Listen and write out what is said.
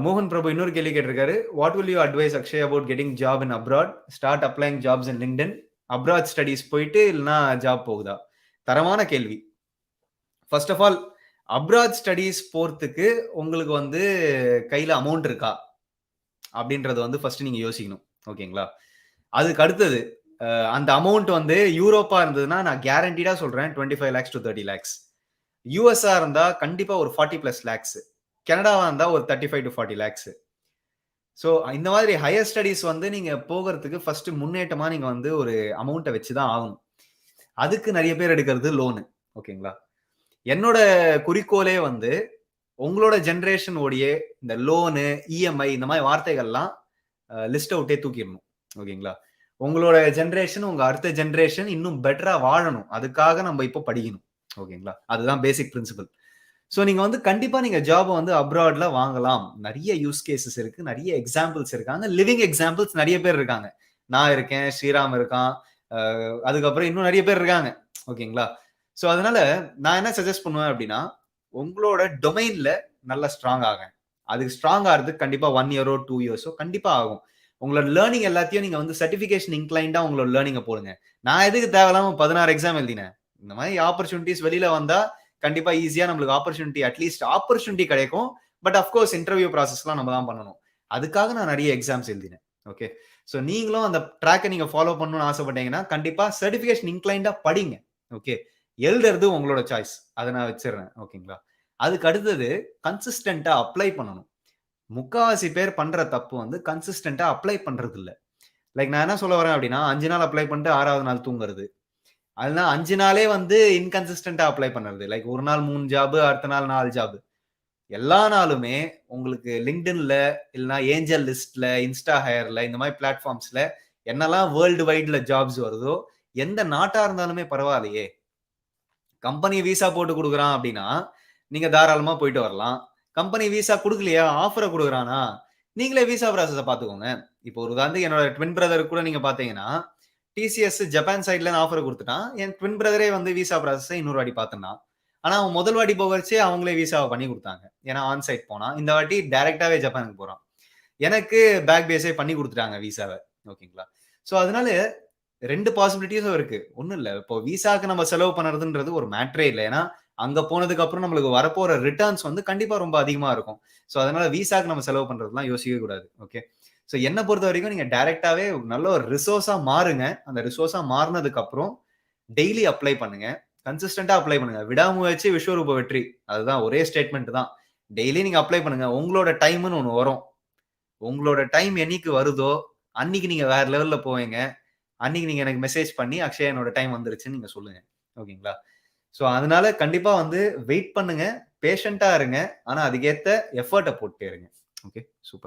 மோகன் பிரபு இன்னொரு கேள்வி கேட்டிருக்காரு. What will you advise Akshay about getting job in abroad? Start applying jobs in LinkedIn. Abroad studies போயிட்டு இல்லைன்னா ஜாப் போகுதா? தரமான கேள்வி. First of all abroad studies போறதுக்கு உங்களுக்கு வந்து கையில அமௌண்ட் இருக்கா அப்படின்றது வந்து ஃபர்ஸ்ட் நீங்க யோசிக்கணும். ஓகேங்களா? அதுக்கு அடுத்தது அந்த அமௌண்ட் வந்து யூரோப்பா இருந்ததுன்னா நான் கேரண்டீடா சொல்றேன் 25 lakhs to 30 lakhs. யூஎஸ்ஆ இருந்தா கண்டிப்பா ஒரு 40+ lakhs. கனடாவா இருந்தா ஒரு 35 to 40 lakhs. ஸோ இந்த மாதிரி ஹையர் ஸ்டடீஸ் வந்து நீங்க போகிறதுக்கு ஃபர்ஸ்ட் முன்னேற்றமா நீங்க வந்து ஒரு அமௌண்ட்டை வச்சு தான் ஆகணும். அதுக்கு நிறைய பேர் எடுக்கிறது லோனு. ஓகேங்களா? என்னோட குறிக்கோளே வந்து உங்களோட ஜெனரேஷன் ஓடிய இந்த லோனு, இஎம்ஐ இந்த மாதிரி வார்த்தைகள்லாம் லிஸ்ட் அவுட்டே தூக்கிடணும். ஓகேங்களா? உங்களோட ஜெனரேஷன் உங்க அடுத்த ஜெனரேஷன் இன்னும் பெட்டரா வாழணும். அதுக்காக நம்ம இப்போ படிக்கணும். ஓகேங்களா? அதுதான் பேசிக் பிரின்சிபல். ஸோ நீங்க வந்து கண்டிப்பா நீங்க ஜாப் வந்து அப்ராட்ல வாங்கலாம். நிறைய யூஸ் கேசஸ் இருக்கு. நிறைய எக்ஸாம்பிள்ஸ் இருக்காங்க. லிவிங் எக்ஸாம்பிள்ஸ் நிறைய பேர் இருக்காங்க. நான் இருக்கேன், ஸ்ரீராம் இருக்கான். அதுக்கப்புறம் இன்னும் நிறைய பேர் இருக்காங்க. ஓகேங்களா? ஸோ அதனால நான் என்ன சஜஸ்ட் பண்ணுவேன் அப்படின்னா, உங்களோட டொமைன்ல நல்லா ஸ்ட்ராங் ஆகுங்க. அதுக்கு ஸ்ட்ராங் ஆகிறதுக்கு கண்டிப்பா 1 இயரோ 2 இயர்ஸோ கண்டிப்பா ஆகும். உங்களோட லேர்னிங் எல்லாத்தையும் நீங்க வந்து சர்டிபிகேஷன் இன்க்ளைண்டா உங்களோட லேர்னிங்க போடுங்க. நான் எதுக்கு தேவையில்லாம 16 எக்ஸாம் எழுதினேன். இந்த மாதிரி ஆப்பர்ச்சுனிட்டிஸ் வெளியில வந்தா கண்டிப்பா ஈஸியா நம்மளுக்கு ஆப்பர்ச்சுனிட்டி அட்லீஸ்ட் ஆப்பர்ச்சுனிட்டி கிடைக்கும். பட் அஃப்கோர்ஸ் இன்டர்வியூ ப்ராசஸ்லாம் நம்ம தான் பண்ணணும். அதுக்காக நான் நிறைய எக்ஸாம்ஸ் எழுதினேன். ஓகே. ஸோ நீங்களும் அந்த ட்ராக்கை நீங்க ஃபாலோ பண்ணணும்னு ஆசைப்பட்டீங்கன்னா கண்டிப்பா சர்டிபிகேஷன் இன்க்ளைண்டா படிங்க. ஓகே. எழுதுறது உங்களோட சாய்ஸ். அதை நான் வச்சிடுறேன். ஓகேங்களா? அதுக்கு அடுத்தது கன்சிஸ்டன்டா அப்ளை பண்ணணும். முக்காவாசி பேர் பண்ற தப்பு வந்து கன்சிஸ்டன்டா அப்ளை பண்றது இல்ல. லைக் நான் என்ன சொல்ல வரேன் அப்படின்னா 5 நாள் அப்ளை பண்ணிட்டு 6வது நாள் தூங்குறது. அதெல்லாம் 5 நாளே வந்து இன்கன்சிஸ்டன்டா அப்ளை பண்ணுறது. லைக் ஒரு நாள் 3 ஜாப், அடுத்த நாள் 4 ஜாப். எல்லா நாளுமே உங்களுக்கு லிங்க்டின்ல இல்லைன்னா ஏஞ்சல் லிஸ்ட்ல, இன்ஸ்டா ஹையர்ல இந்த மாதிரி பிளாட்ஃபார்ம்ஸ்ல என்னெல்லாம் வேர்ல்டு வைட்ல ஜாப்ஸ் வருதோ எந்த நாட்டா இருந்தாலுமே பரவாயில்லையே. கம்பெனி விசா போட்டு கொடுக்குறான் அப்படின்னா நீங்க தாராளமா போயிட்டு வரலாம். கம்பெனி விசா கொடுக்கலையா, ஆஃபரை கொடுக்குறானா, நீங்களே விசா ப்ராசஸை பார்த்துக்கோங்க. இப்போ ஒரு உதாரணத்துக்கு என்னோட ட்வின் பிரதர் கூட நீங்க பாத்தீங்கன்னா டிசிஎஸ் ஜப்பான் சைட்ல ஆஃபர் கொடுத்துட்டான். என் ட்வின் பிரதரே வந்து விசா ப்ராசஸை இன்னொரு வாட்டி பார்த்துனான். ஆனா அவன் முதல் வாட்டி போக வச்சு அவங்களே விசாவை பண்ணி கொடுத்தாங்க. ஏன்னா ஆன் சைட் போனான். இந்த வாட்டி டைரக்டாவே ஜப்பானுக்கு போறான். எனக்கு பேக் பேஸே பண்ணி கொடுத்துட்டாங்க விசாவை. ஓகேங்களா? ஸோ அதனால 2 பாசிபிலிட்டிஸும் இருக்கு. ஒன்றும் இல்லை. இப்போ விசாக்கு நம்ம செலவு பண்ணுறதுன்றது ஒரு மேட்ரே இல்லை. ஏன்னா அங்க போனதுக்கு அப்புறம் நம்மளுக்கு வரப்போற ரிட்டர்ன்ஸ் வந்து கண்டிப்பா ரொம்ப அதிகமா இருக்கும். ஸோ அதனால விசாக்கு நம்ம செலவு பண்றதுலாம் யோசிக்கவே கூடாது. ஓகே. ஸோ என்ன பொறுத்த வரைக்கும் நீங்க டைரக்டாவே நல்ல ஒரு ரிசோர்ஸா மாறுங்க. அந்த ரிசோர்ஸா மாறினதுக்கு அப்புறம் டெய்லி அப்ளை பண்ணுங்க. கன்சிஸ்டன்டா அப்ளை பண்ணுங்க. விடாமுயற்சி விஸ்வரூப வெற்றி. அதுதான் ஒரே ஸ்டேட்மெண்ட் தான். டெய்லி நீங்க அப்ளை பண்ணுங்க. உங்களோட டைம்னு ஒண்ணு வரும். உங்களோட டைம் என்னைக்கு வருதோ அன்னைக்கு நீங்க வேற லெவல்ல போவீங்க. அன்னைக்கு நீங்க எனக்கு மெசேஜ் பண்ணி அக்ஷய் என்னோட டைம் வந்துருச்சுன்னு நீங்க சொல்லுங்க. ஓகேங்களா? ஸோ அதனால கண்டிப்பா வந்து வெயிட் பண்ணுங்க. பேஷண்டா இருங்க. ஆனா அதுக்கேத்த எஃபர்ட்டை போட்டே இருங்க. ஓகே. சூப்பர்.